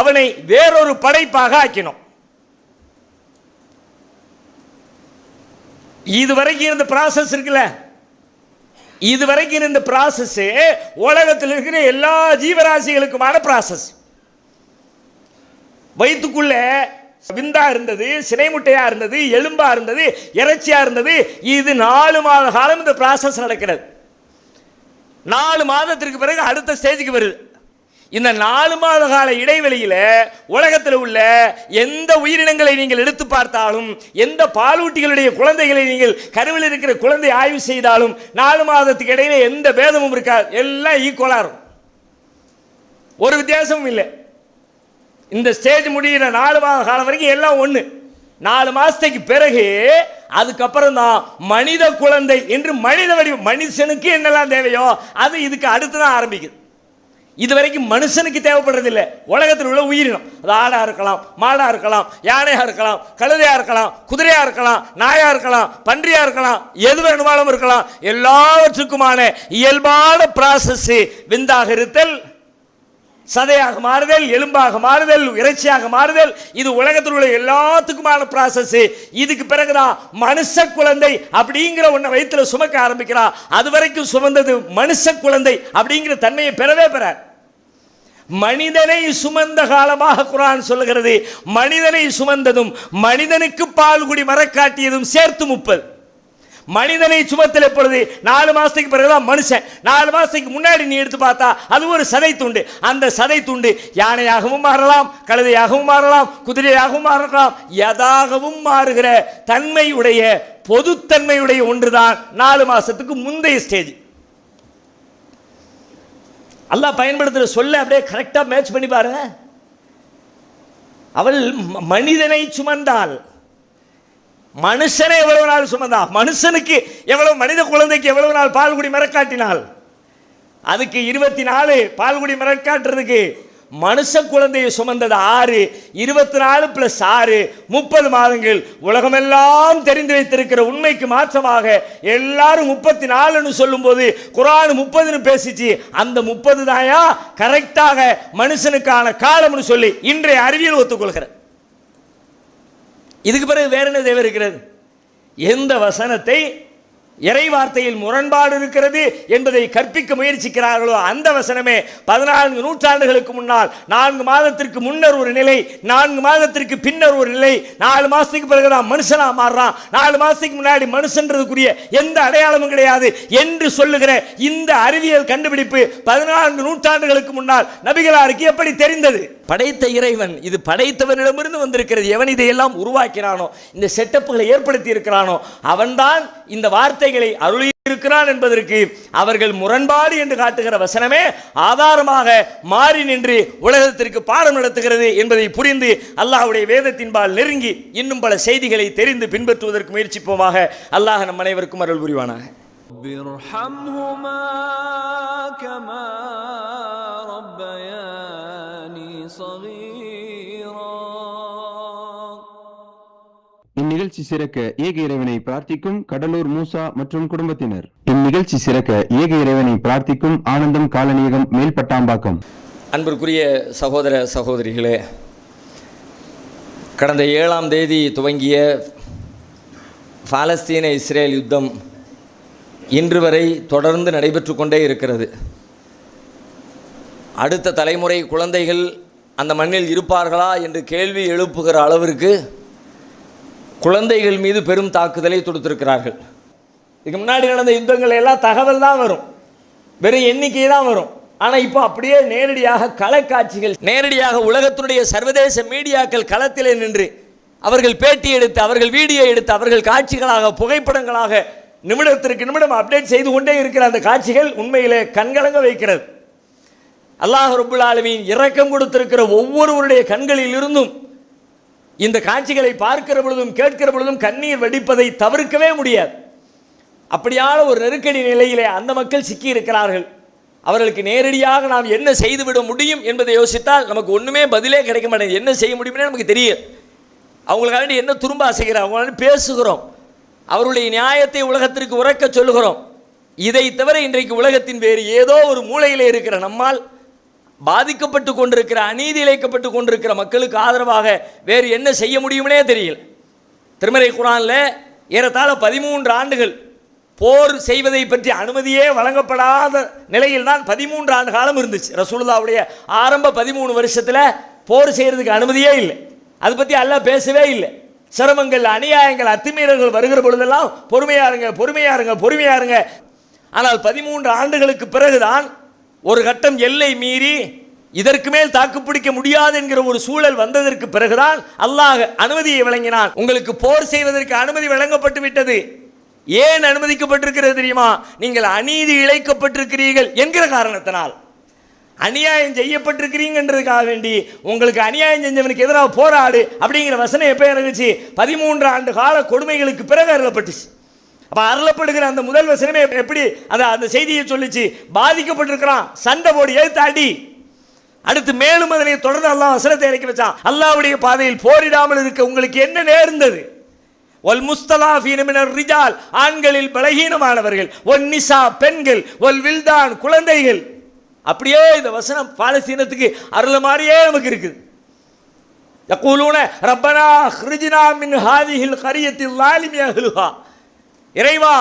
அவனை வேறொரு படைப்பாக ஆக்கினோம். இதுவரைக்கும் இருந்த ப்ராசஸ் இருக்குல்ல, இதுவரைக்கும் இருந்த ப்ராசஸ் உலகத்தில் இருக்கிற எல்லா ஜீவராசிகளுக்குமான ப்ராசஸ். வயிற்றுக்குள்ள விந்தா இருந்தது, சினை முட்டையா இருந்தது, எலும்பா இருந்தது, இறைச்சியா இருந்தது. இது 4 மாத காலம் இந்த ப்ராசஸ் நடக்கிறது. 4 மாதத்திற்கு பிறகு அடுத்த ஸ்டேஜுக்கு வருது. இந்த 4 மாத கால இடைவெளியில் உலகத்தில் உள்ள எந்த உயிரினங்களை நீங்கள் எடுத்து பார்த்தாலும், எந்த பாலூட்டிகளுடைய குழந்தைகளை நீங்கள் கருவில் இருக்கிற குழந்தை ஆய்வு செய்தாலும் 4 மாதத்துக்கு இடையில எந்த பேதமும் இருக்காது. எல்லாம் ஈக்குவலாக இருக்கும், ஒரு வித்தியாசமும் இல்லை. இந்த ஸ்டேஜ் முடிகிற 4 மாத காலம் வரைக்கும் எல்லாம் ஒன்று. 4 மாதத்துக்கு பிறகு அதுக்கப்புறம் தான் மனித குழந்தை என்று மனித வடிவம், மனுஷனுக்கு என்னெல்லாம் தேவையோ அது இதுக்கு அடுத்து தான் ஆரம்பிக்குது. இது வரைக்கும் மனுஷனுக்கு தேவைப்படுறதில்லை. உலகத்தில் உள்ள உயிரினம், அது ஆடாக இருக்கலாம், மாடாக இருக்கலாம், யானையாக இருக்கலாம், கழுதையாக இருக்கலாம், குதிரையாக இருக்கலாம், நாயாக இருக்கலாம், பன்றியாக இருக்கலாம், எது வேணுமாலும் இருக்கலாம். எல்லாவற்றுக்குமான இயல்பான ப்ராசஸ் விந்தாக இருத்தல், சதையாக மாறுதல், எலும்பாக மாறுதல், இறைச்சியாக மாறுதல். இது உலகத்தில் உள்ள எல்லாத்துக்குமான ப்ராசஸ். இதுக்கு பிறகுதான் மனுஷ குழந்தை அப்படிங்கிற ஒன்றை வயிற்றுல சுமக்க ஆரம்பிக்கிறா. அது வரைக்கும் சுமந்தது மனுஷ குழந்தை அப்படிங்கிற தன்மையை பெறவே பெறார். மனிதனை சுமந்த காலமாக குர்ஆன் சொல்லுகிறது. மனிதனை சுமந்ததும் மனிதனுக்கு பால்குடி மரக்காட்டியதும் சேர்த்து 30. மனிதனை சுமத்தல் எப்பொழுது? 4 மாசத்துக்கு பிறகுதான் மனுஷன். 4 மாசத்துக்கு முன்னாடி நீ எடுத்து பார்த்தா அது ஒரு சதை துண்டு. அந்த சதை துண்டு யானையாகவும் மாறலாம், கழுதையாகவும் மாறலாம், குதிரையாகவும் மாறலாம், எதாகவும் மாறுகிற தன்மையுடைய பொதுத்தன்மையுடைய ஒன்றுதான் 4 மாசத்துக்கு முந்தைய ஸ்டேஜ். அல்லாஹ் பயன்படுத்துகிற சொல்ல அப்படியே கரெக்டாக மேட்ச் பண்ணி பாருங்க. அவள் மனிதனை சுமந்தாள். மனுஷனை எவ்வளவு நாள் சுமந்தா? மனுஷனுக்கு எவ்வளவு, மனித குழந்தைக்கு எவ்வளவு நாள் பால்குடி மரக்காட்டினாள்? அதுக்கு 24 பால்குடி மரக்காட்டுறதுக்கு. மனுஷ குழந்தையை சுமந்தது 6, 24 + 6 30 மாதங்கள். உலகமெல்லாம் தெரிந்து வைத்திருக்கிற உண்மைக்கு மாற்றமாக எல்லாரும் 34ன்னு சொல்லும்போது குர்ஆன் 30ன்னு பேசிச்சு. அந்த 30 தாயா கரெக்டாக மனுஷனுக்கான காலம்னு சொல்லி இன்றைய அறிவியல் ஒத்துக்கொள்கிற. இதுக்கு பிறகு வேற என்ன தேவை இருக்கிறது? எந்த வசனத்தை இறை வார்த்தையில் முரண்பாடு இருக்கிறது என்பதை கற்பிக்க முயற்சிக்கிறார்களோ அந்த வசனமே 14 நூற்றாண்டுகளுக்கு முன்னால் 4 மாதத்திற்கு முன்னர் ஒரு நிலை, 4 மாதத்திற்கு பின்னர் ஒரு நிலை, 4 மாசத்துக்கு பிறகுதான் மனுஷனா மாறுறான், 4 மாசத்துக்கு முன்னாடி மனுஷன்றதுக்குரிய எந்த அடையாளமும் கிடையாது என்று சொல்லுகிற இந்த அறிவியல் கண்டுபிடிப்பு 14 நூற்றாண்டுகளுக்கு முன்னால் நபிகளாருக்கு எப்படி தெரிந்தது? படைத்த இறைவன், இது படைத்தவனிடமிருந்து வந்திருக்கிறது. எவன் இதையெல்லாம் உருவாக்கினானோ, இந்த செட்டப்புகளை ஏற்படுத்தி இருக்கிறானோ, அவன்தான் இந்த வார்த்தைகளை அருளி இருக்கிறான் என்பதற்கு அவர்கள் முரண்பாடு என்று காட்டுகிற வசனமே ஆதாரமாக மாறி நின்று உலகத்திற்கு பாடம் நடத்துகிறது என்பதை புரிந்து அல்லாஹ்வுடைய வேதத்தின்பால் நெருங்கி இன்னும் பல செய்திகளை தெரிந்து பின்பற்றுவதற்கு முயற்சிப்போமாக. அல்லாஹ் நம் அனைவருக்கும் அருள் புரிவானாக. இந்நிகழ்ச்சி சிறக்க ஏக இறைவனை பிரார்த்திக்கும் கடலூர் மூசா மற்றும் குடும்பத்தினர். இந்நிகழ்ச்சி சிறக்க ஏக இறைவனை பிரார்த்திக்கும் ஆனந்தம் காலனியகம் மேல்பட்டாம்பாக்கம். அன்பிற்குரிய சகோதர சகோதரிகளே, கடந்த 7ஆம் தேதி துவங்கிய பாலஸ்தீன இஸ்ரேல் யுத்தம் இன்று வரை தொடர்ந்து நடைபெற்று கொண்டே இருக்கிறது. அடுத்த தலைமுறை குழந்தைகள் அந்த மண்ணில் இருப்பார்களா என்று கேள்வி எழுப்புகிற அளவிற்கு குழந்தைகள் மீது பெரும் தாக்குதலை தொடுத்திருக்கிறார்கள். இதுக்கு முன்னாடி நடந்த யுத்தங்கள் எல்லாம் தகவல் தான் வரும், வெறும் எண்ணிக்கை தான் வரும். ஆனால் இப்போ அப்படியே நேரடியாக களக்காட்சிகள், நேரடியாக உலகத்தினுடைய சர்வதேச மீடியாக்கள் களத்திலே நின்று அவர்கள் பேட்டி எடுத்து, அவர்கள் வீடியோ எடுத்து, அவர்கள் காட்சிகளாக புகைப்படங்களாக நிமிடத்திற்கு நிமிடம் அப்டேட் செய்து கொண்டே இருக்கிற அந்த காட்சிகள் உண்மையிலே கண்கலங்க வைக்கிறது. அல்லாஹ் ரப்புல் ஆலமீன் இரக்கம் கொடுத்திருக்கிற ஒவ்வொருவருடைய கண்களில் இருந்தும் இந்த காட்சிகளை பார்க்கிற பொழுதும் கேட்கிற பொழுதும் கண்ணீர் வடிப்பதை தவிர்க்கவே முடியாது. அப்படியான ஒரு நெருக்கடி நிலையிலே அந்த மக்கள் சிக்கி இருக்கிறார்கள். அவர்களுக்கு நேரடியாக நாம் என்ன செய்துவிட முடியும் என்பதை யோசித்தால் நமக்கு ஒன்றுமே பதிலே கிடைக்க மாட்டேங்குது. என்ன செய்ய முடியும்னே நமக்கு தெரியும். அவங்களுக்காக என்ன துரும்ப அசைக்கிறோம், அவங்களால பேசுகிறோம், அவருடைய நியாயத்தை உலகத்திற்கு உறக்க சொல்லுகிறோம். இதை தவிர இன்றைக்கு உலகத்தின் வேறு ஏதோ ஒரு மூலையிலே இருக்கிற நம்மால் பாதிக்கப்பட்டு கொண்டிருக்கிற, அநீதி இழைக்கப்பட்டு கொண்டிருக்கிற மக்களுக்கு ஆதரவாக வேறு என்ன செய்ய முடியும்னே தெரியல. திருமறை குர்ஆனில் ஏறத்தாழ 13 ஆண்டுகள் போர் செய்வதை பற்றி அனுமதியே வழங்கப்படாத நிலையில் தான் 13 ஆண்டு காலம் இருந்துச்சு. ரசூலுல்லாஹ்வுடைய ஆரம்ப 13 வருஷத்தில் போர் செய்கிறதுக்கு அனுமதியே இல்லை. அதை பற்றி அல்லாஹ் பேசவே இல்லை. சிரமங்கள், அநியாயங்கள், அத்துமீறல்கள் வருகிற பொழுதெல்லாம் பொறுமையாருங்க பொறுமையாருங்க பொறுமையாருங்க. ஆனால் 13 ஆண்டுகளுக்கு பிறகுதான் ஒரு கட்டம் எல்லை மீறி இதற்கு மேல் தாக்குப்பிடிக்க முடியாது என்கிற ஒரு சூழல் வந்ததற்கு பிறகுதான் அல்லாஹ் அனுமதியை வழங்கினான். உங்களுக்கு போர் செய்வதற்கு அனுமதி வழங்கப்பட்டு விட்டது. ஏன் அனுமதிக்கப்பட்டிருக்கிறது தெரியுமா? நீங்கள் அநீதி இழைக்கப்பட்டிருக்கிறீர்கள் என்கிற காரணத்தினால், அநியாயம் செய்யப்பட்டிருக்கிறீங்கன்றதுக்காக வேண்டி உங்களுக்கு அநியாயம் செஞ்சவனுக்கு எதிராக போராடு அப்படிங்கிற வசனம் எப்போ இறங்குச்சு? 13 ஆண்டு கால கொடுமைகளுக்கு பிறகு அருளப்பட்டுச்சு. அப்போ அருளப்படுகிற அந்த முதல் வசனமே எப்படி அந்த செய்தியை சொல்லிச்சு? பாதிக்கப்பட்டிருக்கிறான், சண்டை போடு, எழுத்தாடி. அடுத்து மேலும் அதனை தொடர்ந்து அல்லாஹ் வசனத்தை இறக்கி வச்சான். அல்லாஹ்வுடைய பாதையில் போரிடாமல் இருக்க உங்களுக்கு என்ன நேர்ந்தது? வல் முஸ்தலாஃபீன மினர் ரிஜால், ஆண்களில் பலகீனமானவர்கள், ஒன் நிசா பெண்கள், வல் வில்தான் குழந்தைகள். அப்படியே இந்த வசனம் பாலஸ்தீனத்துக்கு அருள மாதிரியே நமக்கு இருக்குது. யகூலூன ரப்பனா அக்ரிஜ்னா மின் ஹாதிஹில் கரியத்தில் ஸாலிமி அஹ்லுஹா, இறைவா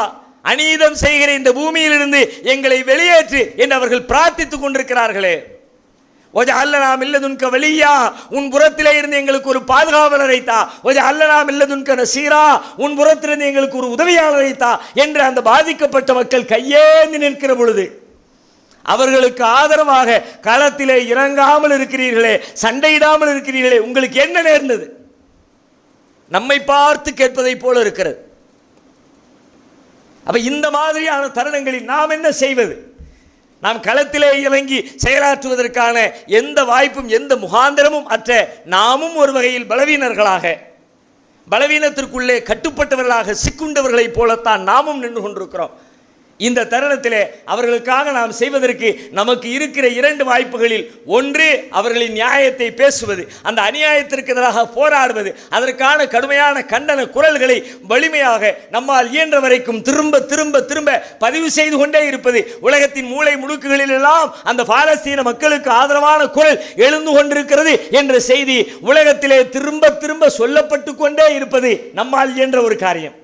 அநீதம் செய்கிற இந்த பூமியிலிருந்து எங்களை வெளியேற்று என்று அவர்கள் பிரார்த்தித்துக் கொண்டிருக்கிறார்களே. வஜஅல்னா மின் லதுன்க வலியா, உன் புறத்திலே இருந்து எங்களுக்கு ஒரு பாதுகாவலரை தா. வஜஅல்னா மின் லதுன்க நஸீரா, உன் புறத்திலிருந்து எங்களுக்கு ஒரு உதவியாளரை தா என்று அந்த பாதிக்கப்பட்ட மக்கள் கையேந்தி நிற்கிற பொழுது அவர்களுக்கு ஆதரவாக களத்திலே இறங்காமல் இருக்கிறீர்களே, சண்டையிடாமல் இருக்கிறீர்களே, உங்களுக்கு என்ன நேர்ந்தது? நம்மை பார்த்து கேட்பதை போல இருக்கிறது. அப்ப இந்த மாதிரியான தருணங்களில் நாம் என்ன செய்வது? நாம் களத்திலே இறங்கி செயலாற்றுவதற்கான எந்த வாய்ப்பும் எந்த முகாந்திரமும் அற்ற நாமும் ஒரு வகையில் பலவீனர்களாக, பலவீனத்திற்குள்ளே கட்டுப்பட்டவர்களாக சிக்குண்டவர்களைப் போலத்தான் நாமும் நின்று கொண்டிருக்கிறோம். இந்த தருணத்திலே அவர்களுக்காக நாம் செய்வதற்கு நமக்கு இருக்கிற 2 வாய்ப்புகளில் ஒன்று அவர்களின் நியாயத்தை பேசுவது, அந்த அநியாயத்திற்கு எதிராக போராடுவது, அதற்கான கடுமையான கண்டன குரல்களை வலிமையாக நம்மால் இயன்ற வரைக்கும் திரும்ப திரும்ப திரும்ப பதிவு செய்து கொண்டே இருப்பது. உலகத்தின் மூலை முடுக்குகளில் எல்லாம் அந்த பாலஸ்தீன மக்களுக்கு ஆதரவான குரல் எழுந்து கொண்டிருக்கிறது என்ற செய்தி உலகத்திலே திரும்ப திரும்ப சொல்லப்பட்டு கொண்டே இருப்பது நம்மால் இயன்ற ஒரு காரியம்.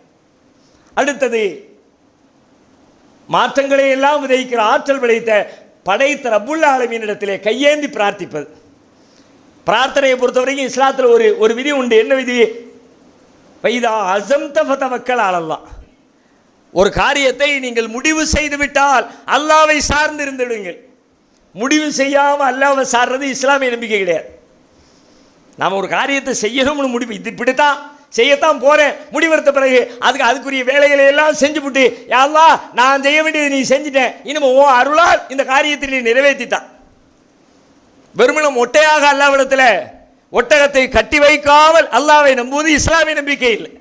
அடுத்தது, மாற்றங்களை எல்லாம் விதைக்கிற ஆற்றல் படைத்த ரப்புல் ஆலமீனிடத்திலே கையேந்தி பிரார்த்திப்பது. பிரார்த்தனையை பொறுத்தவரைக்கும் இஸ்லாத்தில் ஒரு விதி உண்டு. என்ன விதி? வைதா அஸம்த ஃபதவக்கல் அலல்லாஹ். ஒரு காரியத்தை நீங்கள் முடிவு செய்து விட்டால் அல்லாஹ்வை சார்ந்து இருந்து விடுங்கள். முடிவு செய்யாமல் அல்லாஹ்வை சார்றது இஸ்லாமிய நம்பிக்கை கிடையாது. நாம் ஒரு காரியத்தை செய்யணும்னு முடிவு, இது இப்படித்தான் செய்யத்தான் போறேன் முடிவெடுத்த பிறகு அதுக்குரிய வேலைகளை எல்லாம் செஞ்சுவிட்டு, யா அல்லாஹ் நான் செய்ய வேண்டியது நீ செஞ்சுட்டேன், இனிமே ஓ அருளால் இந்த காரியத்தை நீ நிறைவேற்றித்தான். வெறுமனம் ஒட்டையாக அல்லாஹ்விடத்தில் ஒட்டகத்தை கட்டி வைக்காமல் அல்லாஹ்வை நம்புவது இஸ்லாமிய நம்பிக்கை இல்லை.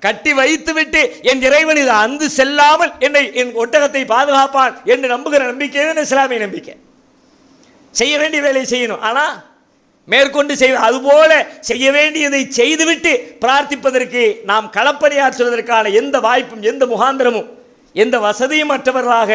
கட்டி வைத்து விட்டு என் இறைவன் இது அந்து செல்லாமல் என்னை என் ஒட்டகத்தை பாதுகாப்பான் என்று நம்புகிற நம்பிக்கை தான் இஸ்லாமிய நம்பிக்கை. செய்ய வேண்டிய வேலையை செய்யணும், ஆனால் மேற்கொண்டு அதுபோல செய்ய வேண்டியதை செய்துவிட்டு பிரார்த்திப்பதற்கு நாம் களப்பணியாற்றுவதற்கான எந்த வாய்ப்பும் எந்த முகாந்திரமும் எந்த வசதியும் மற்றவர்களாக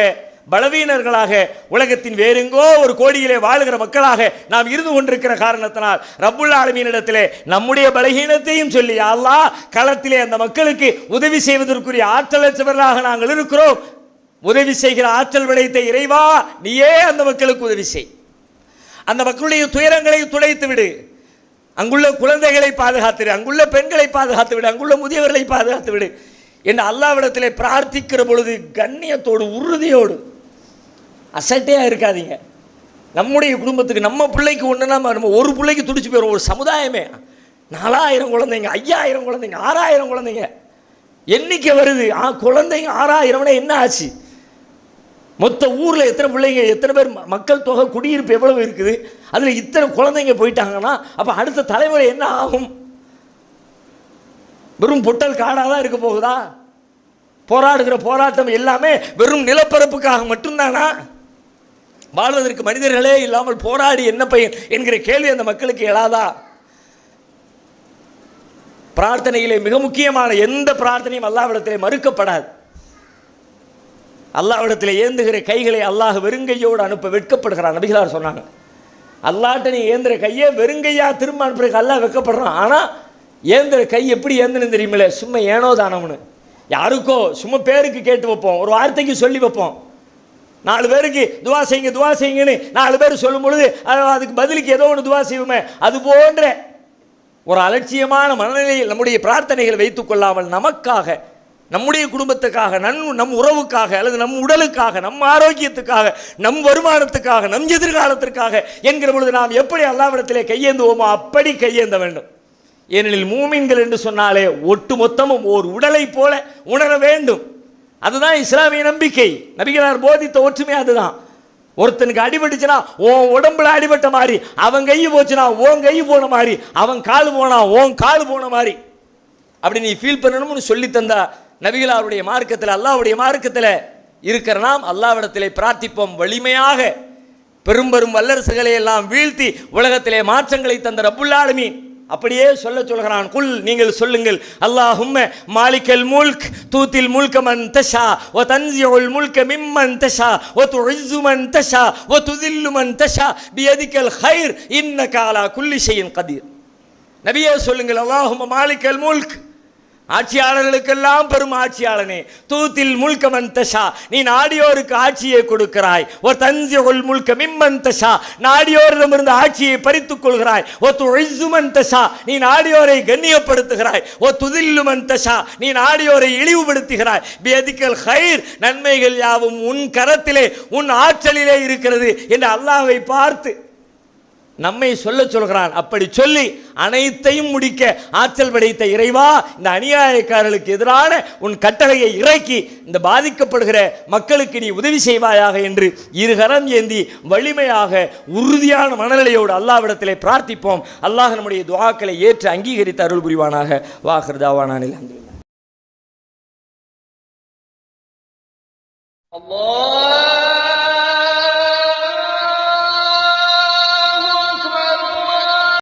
பலவீனர்களாக உலகத்தின் வேறெங்கோ ஒரு கோடியிலே வாழுகிற மக்களாக நாம் இருந்து கொண்டிருக்கிற காரணத்தினால் ரப்புல் ஆலமீனிடத்திலே நம்முடைய பலகீனத்தையும் சொல்லி, அல்லாஹ் களத்திலே அந்த மக்களுக்கு உதவி செய்வதற்குரிய ஆற்றலற்றவர்களாக நாங்கள் இருக்கிறோம், உதவி செய்கிற ஆற்றல் படைத்த இறைவா நீயே அந்த மக்களுக்கு உதவி செய், அந்த மக்களுடைய துயரங்களை துடைத்து விடு, அங்குள்ள குழந்தைகளை பாதுகாத்து விடு, அங்குள்ள பெண்களை பாதுகாத்து விடு, அங்குள்ள முதியவர்களை பாதுகாத்து விடு என்று அல்லாஹ்விடத்திலே பிரார்த்திக்கிற பொழுது கண்ணியத்தோடு உறுதியோடு அசட்டையாக இருக்காதீங்க. நம்முடைய குடும்பத்துக்கு நம்ம பிள்ளைக்கு ஒன்றுனா நம்ம ஒரு பிள்ளைக்கு துடிச்சு போயிடும். ஒரு சமுதாயமே 4000 குழந்தைங்க, 5000 குழந்தைங்க, 6000 குழந்தைங்க எண்ணிக்கை வருது. குழந்தைங்க 6000 என்ன ஆச்சு? மொத்த ஊரில் எத்தனை பிள்ளைங்க, எத்தனை பேர் மக்கள் தொகை குடியிருப்பு எவ்வளவு இருக்குது, அதில் இத்தனை குழந்தைங்க போயிட்டாங்கன்னா அப்போ அடுத்த தலைமுறை என்ன ஆகும்? வெறும் பொட்டல் காடாக தான் இருக்க போகுதா? போராடுகிற போராட்டம் எல்லாமே வெறும் நிலப்பரப்புக்காக மட்டும்தானா? வாழ்வதற்கு மனிதர்களே இல்லாமல் போராடி என்ன பயன் என்கிற கேள்வி அந்த மக்களுக்கு எழாதா? பிரார்த்தனையிலே மிக முக்கியமான எந்த பிரார்த்தனையும் அல்லாஹ்விடத்திலே மறுக்கப்படாது. அல்லாஹ்விடத்தில் ஏந்துகிற கைகளை அல்லாஹ் வெறுங்கையோடு அனுப்ப வெட்கப்படுகிறான். நபிகளார் சொன்னாங்க, அல்லாஹ்ட்ட நீ ஏந்துற கையை வெறுங்கையா திரும்ப அனுப்புறதுக்கு அல்லாஹ் வெட்கப்படுறான். ஆனால் ஏந்துற கை எப்படி ஏந்துன்னு தெரியுமில்ல, சும்மா ஏனோ தானம்னு யாருக்கோ சும்மா பேருக்கு கேட்டு வைப்போம், ஒரு வார்த்தைக்கு சொல்லி வைப்போம். 4 பேருக்கு துவா செய்யுங்க துவா செய்யுங்கன்னு 4 பேர் சொல்லும் பொழுது அதுக்கு பதிலுக்கு ஏதோ ஒன்று துவா செய்வோமே, அது போன்ற ஒரு அலட்சியமான மனநிலையில் நம்முடைய பிரார்த்தனைகளை வைத்துக் கொள்ளாமல் நமக்காக, நம்முடைய குடும்பத்துக்காக, நம் உறவுக்காக, அல்லது நம் உடலுக்காக, நம் ஆரோக்கியத்துக்காக, நம் வருமானத்துக்காக, நம் எதிர்காலத்திற்காக என்கிற பொழுது நாம் எப்படி அல்லாஹ்விடத்திலே கையேந்துவோமோ அப்படி கையேந்த வேண்டும். ஏனெனில் மூமின்கள் என்று சொன்னாலே ஒட்டு மொத்தமும் ஒரு உடலை போல உணர வேண்டும். அதுதான் இஸ்லாமிய நம்பிக்கை. நபிகளார் போதித்த ஒற்றுமை அதுதான். ஒருத்தனுக்கு அடிபட்டுச்சுன்னா உன் உடம்புல அடிபட்ட மாதிரி, அவன் கை போச்சுன்னா உன் கை போன மாதிரி, அவன் கால் போனா உன் கால் போன மாதிரி அப்படி நீ ஃபீல் பண்ணணும்னு சொல்லி தந்தா நபிகளாருடைய மார்க்கத்தில், அல்லாஹ்வுடைய மார்க்கத்தில் இருக்கிற நாம் அல்லாஹ்விடத்திலே பிரார்த்திப்போம். வலிமையாக பெரும் வல்லரசுகளை எல்லாம் வீழ்த்தி உலகத்திலே மாற்றங்களை தந்த ரப்புல் ஆலமீன் அப்படியே சொல்லுகிறான். குல் நீங்கள் சொல்லுங்கள், அல்லாஹும்ம மாலிகல் முல்க் தூத்தில் முல்க மன் தஷா வ தன்ஸிஉல் முல்க மிம்மன் தஷா வ துஇஸ்ஸு மன் தஷா வ துதில்லு மன் தஷா பியதிகல் கைர் இன்னக அலா குல்லி ஷைஇன் கதீர். நபியே சொல்லுங்கள், அல்லாஹும்ம மாலிகல் முல்க் ஆட்சியாளர்களுக்கெல்லாம் பெரும் ஆட்சியாளனே, தூத்தில் முல்க மன் தஷா நீ நாடியோருக்கு ஆட்சியை கொடுக்கிறாய், ஓ தன்ஸிஉல் முல்க மிம்மன் தஷா நாடியோரிடமிருந்து ஆட்சியை பறித்துக் கொள்கிறாய், ஓ துஇஸ்ஸு மன் தஷா நீ நாடியோரை கண்ணியப்படுத்துகிறாய், ஓ துதில்லு மன் தஷா நீ நாடியோரை இழிவுபடுத்துகிறாய், பியதிகல் கைர் நன்மைகள் யாவும் உன் கரத்திலே உன் ஆற்றலிலே இருக்கிறது என்று அல்லாஹ்வை பார்த்து நம்மை சொல்கிறான். அப்படி சொல்லி அனைத்தையும் முடிக்க ஆற்றல் படைத்த இறைவா, இந்த அநியாயக்காரர்களுக்கு எதிரான உன் கட்டளையை இறக்கி இந்த பாதிக்கப்படுகிற மக்களுக்கு நீ உதவி செய்வாயாக என்று இருகரம் ஏந்தி வலிமையாக உறுதியான மனநிலையோடு அல்லாஹ்விடத்திலே பிரார்த்திப்போம். அல்லாஹ் நம்முடைய துஆக்களை ஏற்று அங்கீகரித்து அருள் புரிவானாக. வாஹிர் தாவானா அல்ஹம்துலில்லாஹ்.